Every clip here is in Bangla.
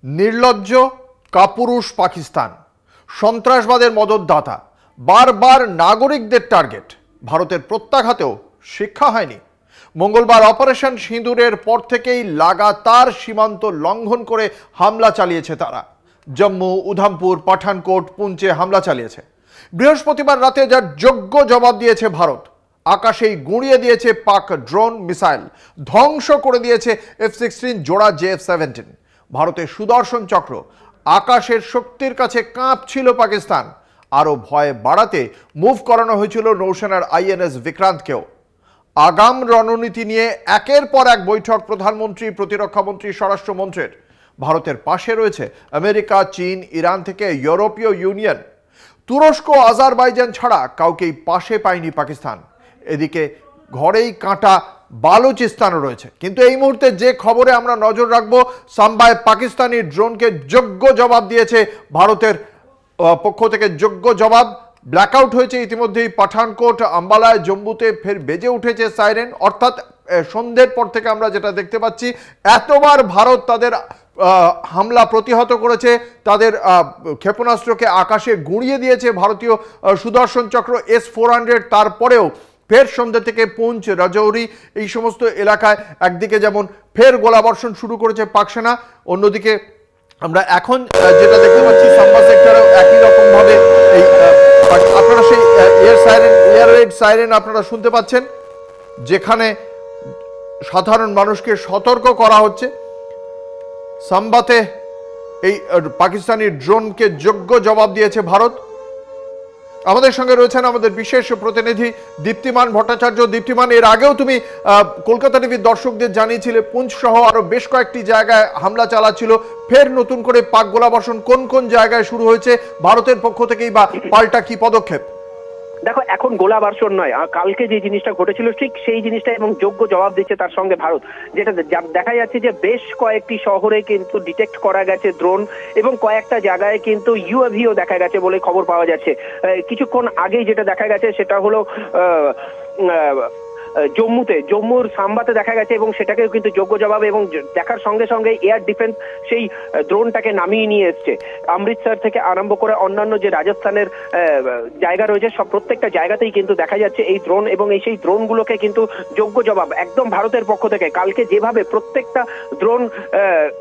নির্লজ্জ কাপুরুষ পাকিস্তান, সন্ত্রাসবাদের মদতদাতা, বারবার নাগরিকদের টার্গেট। ভারতের প্রত্যাঘাতেও শিক্ষা হয়নি। মঙ্গলবার অপারেশন সিঁদুরের পর থেকেই লাগাতার সীমান্ত লঙ্ঘন করে হামলা চালিয়েছে তারা। জম্মু, উধামপুর, পাঠানকোট, পুঞ্চে হামলা চালিয়েছে। বৃহস্পতিবার রাতে যার যোগ্য জবাব দিয়েছে ভারত। আকাশেই গুঁড়িয়ে দিয়েছে পাক ড্রোন মিসাইল, ধ্বংস করে দিয়েছে F-16 জোড়া JF-17। ভারতের সুদর্শন চক্র, আকাশের শক্তির কাছে কাঁপছিল পাকিস্তান। আরও ভয় বাড়াতে মুভ করানো হয়েছিল নৌসেনার INS বিক্রান্তকেও। আগাম রণনীতি নিয়ে একের পর এক বৈঠক প্রধানমন্ত্রী, প্রতিরক্ষামন্ত্রী, স্বরাষ্ট্রমন্ত্রীর। ভারতের পাশে রয়েছে আমেরিকা, চীন, ইরান থেকে ইউরোপীয় ইউনিয়ন। তুরস্ক, আজারবাইজান ছাড়া কাউকেই পাশে পায়নি পাকিস্তান। এদিকে ঘরেই কাঁটা বালুচিস্তানও রয়েছে। কিন্তু এই মুহূর্তে যে খবরে আমরা নজর রাখবো, সাম্বায় পাকিস্তানি ড্রোনকে যোগ্য জবাব দিয়েছে ভারতের পক্ষ থেকে। যোগ্য জবাব। ব্ল্যাকআউট হয়েছে ইতিমধ্যেই পাঠানকোট, আম্বালায়, জম্মুতে ফের বেজে উঠেছে সাইরেন। অর্থাৎ সন্ধ্যের পর থেকে আমরা যেটা দেখতে পাচ্ছি, এতবার ভারত তাদের হামলা প্রতিহত করেছে, তাদের ক্ষেপণাস্ত্রকে আকাশে গুঁড়িয়ে দিয়েছে ভারতীয় সুদর্শন চক্র S-400। তারপরেও ফের সন্ধ্যা থেকে পুঞ্চ, রাজৌরি এই সমস্ত এলাকায় একদিকে যেমন ফের গোলাবর্ষণ শুরু করেছে পাক সেনা, অন্যদিকে আমরা এখন যেটা দেখতে পাচ্ছি সাম্বা সেক্টরেও একই রকম ভাবে এই আপনারা সেই এয়ার রেড সাইরেন আপনারা শুনতে পাচ্ছেন, যেখানে সাধারণ মানুষকে সতর্ক করা হচ্ছে। সাম্বাতে এই পাকিস্তানি ড্রোনকে যোগ্য জবাব দিয়েছে ভারত। আমাদের সঙ্গে রয়েছেন আমাদের বিশেষ প্রতিনিধি দীপ্তিমান ভট্টাচার্য। দীপ্তিমান, এর আগেও তুমি কলকাতা টিভির দর্শকদের জানিয়েছিলে পুঞ্চ সহ আরো বেশ কয়েকটি জায়গায় হামলা চালাচ্ছিল। ফের নতুন করে পাক গোলাবর্ষণ কোন কোন জায়গায় শুরু হয়েছে ভারতের পক্ষ থেকেই, বা পাল্টা কি পদক্ষেপ? দেখো, এখন গোলাবর্ষণ নয়, কালকে যে জিনিসটা ঘটেছিল ঠিক সেই জিনিসটা, এবং যোগ্য জবাব দিচ্ছে তার সঙ্গে ভারত। যেটা দেখা যাচ্ছে যে বেশ কয়েকটি শহরে কিন্তু ডিটেক্ট করা গেছে ড্রোন, এবং কয়েকটা জায়গায় কিন্তু UAVও দেখা গেছে বলে খবর পাওয়া যাচ্ছে। কিছুক্ষণ আগেই যেটা দেখা গেছে সেটা হলো জম্মুর সাম্বাতে দেখা গেছে, এবং সেটাকেও কিন্তু যোগ্য জবাব, এবং দেখার সঙ্গে সঙ্গে এয়ার ডিফেন্স সেই ড্রোনটাকে নামিয়ে নিয়ে এসছে। অমৃতসর থেকে আরম্ভ করে অন্যান্য যে রাজস্থানের জায়গা রয়েছে সব প্রত্যেকটা জায়গাতেই কিন্তু দেখা যাচ্ছে এই ড্রোন, এবং সেই ড্রোনগুলোকে কিন্তু যোগ্য জবাব একদম ভারতের পক্ষ থেকে। কালকে যেভাবে প্রত্যেকটা ড্রোন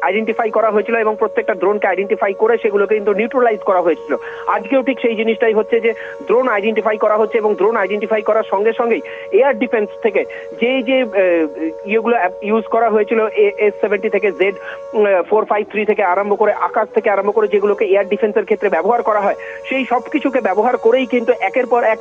আইডেন্টিফাই করা হয়েছিল এবং প্রত্যেকটা ড্রোনকে আইডেন্টিফাই করে সেগুলোকে কিন্তু নিউট্রালাইজ করা হয়েছিল, আজকেও ঠিক সেই জিনিসটাই হচ্ছে যে ড্রোন আইডেন্টিফাই করা হচ্ছে, এবং ড্রোন আইডেন্টিফাই করার সঙ্গে সঙ্গেই এয়ার ডিফেন্স থেকে যে ইয়েগুলো ইউজ করা হয়েছিল S-70 থেকে Z-453 থেকে আরম্ভ করে, আকাশ থেকে আরম্ভ করে যেগুলোকে এয়ার ডিফেন্সের ক্ষেত্রে ব্যবহার করা হয়, সেই সব কিছুকে ব্যবহার করেই কিন্তু একের পর এক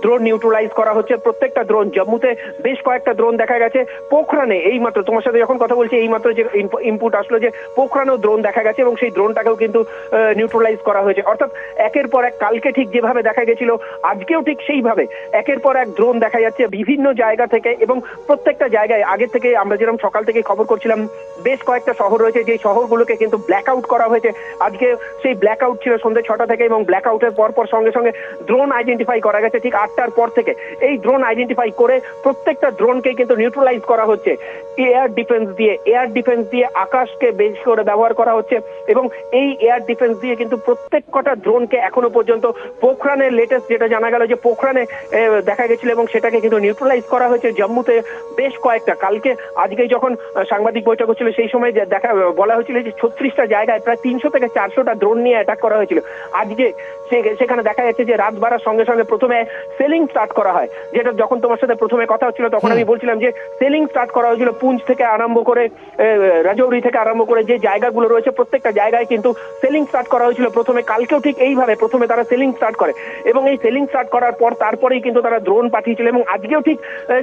ড্রোন নিউট্রালাইজ করা হচ্ছে। প্রত্যেকটা ড্রোন, জম্মুতে বেশ কয়েকটা ড্রোন দেখা গেছে, পোখরানে এইমাত্র তোমার সাথে যখন কথা বলছি এইমাত্র যে ইনপুট আসলো যে পোখরানেও ড্রোন দেখা গেছে, এবং সেই ড্রোনটাকেও কিন্তু নিউট্রালাইজ করা হয়েছে। অর্থাৎ একের পর এক, কালকে ঠিক যেভাবে দেখা গেছিল আজকেও ঠিক সেইভাবে একের পর এক ড্রোন দেখা যাচ্ছে বিভিন্ন জায়গা থেকে, এবং প্রত্যেকটা জায়গায় আগের থেকে আমরা যেরকম সকাল থেকে খবর করছিলাম বেশ কয়েকটা শহর রয়েছে যে শহরগুলোকে কিন্তু ব্ল্যাক আউট করা হয়েছে। আজকে সেই ব্ল্যাক আউট ছিল সন্ধ্যে 6টা থেকে, এবং ব্ল্যাক আউটের পর সঙ্গে সঙ্গে ড্রোন আইডেন্টিফাই করা গেছে ঠিক 8টার পর থেকে। এই ড্রোন আইডেন্টিফাই করে প্রত্যেকটা ড্রোনকে কিন্তু নিউট্রালাইজ করা হচ্ছে এয়ার ডিফেন্স দিয়ে আকাশকে বেশি করে ব্যবহার করা হচ্ছে, এবং এই এয়ার ডিফেন্স দিয়ে কিন্তু প্রত্যেক কটা ড্রোনকে এখনো পর্যন্ত পোখরানের লেটেস্ট যেটা জানা গেল যে পোখরানে দেখা গেছিল, এবং সেটাকে কিন্তু নিউট্রালাইজ করা হয়েছে। জম্মুতে বেশ কয়েকটা, কালকে আজকেই যখন সাংবাদিক বৈঠক হচ্ছিল সেই সময় বলা হয়েছিল যে 36টা জায়গায় প্রায় 300 থেকে 400টা ড্রোন নিয়ে অ্যাটাক করা হয়েছিল। আজকে সেখানে দেখা যাচ্ছে যে রাত বাড়ার সঙ্গে সঙ্গে প্রথমে সেলিং স্টার্ট করা হয়, যেটা যখন তোমার সাথে প্রথমে কথা হচ্ছিল তখন আমি বলছিলাম যে সেলিং স্টার্ট করা হয়েছিল পুঞ্চ থেকে আরম্ভ করে, রাজৌরি থেকে আরম্ভ করে যে জায়গাগুলো রয়েছে প্রত্যেকটা জায়গায় কিন্তু সেলিং স্টার্ট করা হয়েছিল প্রথমে। কালকেও ঠিক এইভাবে প্রথমে তারা সেলিং স্টার্ট করে, এবং এই সেলিং স্টার্ট করার পর তারপরেই কিন্তু তারা ড্রোন পাঠিয়েছিল, এবং আজকেও ঠিক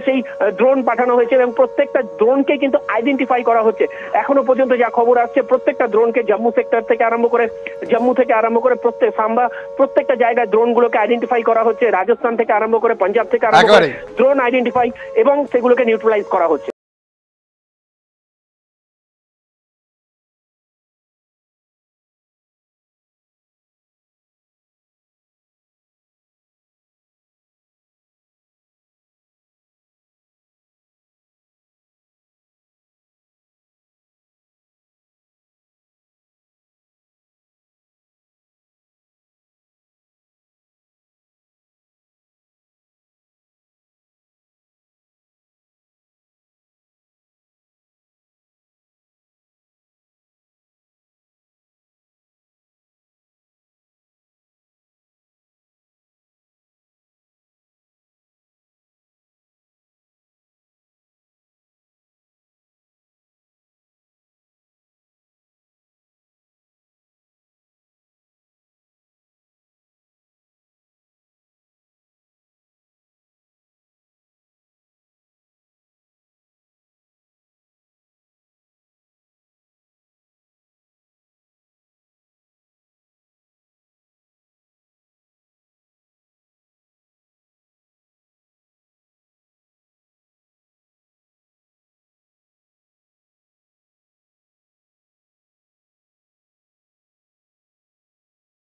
সেই ড্রোন পাঠানো হয়েছে, এবং প্রত্যেকটা ড্রোনকে কিন্তু আইডেন্টিফাই করা হচ্ছে। এখনো পর্যন্ত যা খবর আসছে প্রত্যেকটা ড্রোনকে জম্মু থেকে আরম্ভ করে প্রত্যেক সাম্বা প্রত্যেকটা জায়গায় ড্রোনগুলোকে আইডেন্টিফাই করা হচ্ছে। রাজস্থান থেকে আরম্ভ করে, পাঞ্জাব থেকে আরম্ভ করে ড্রোন আইডেন্টিফাই এবং সেগুলোকে নিউট্রালাইজ করা হচ্ছে।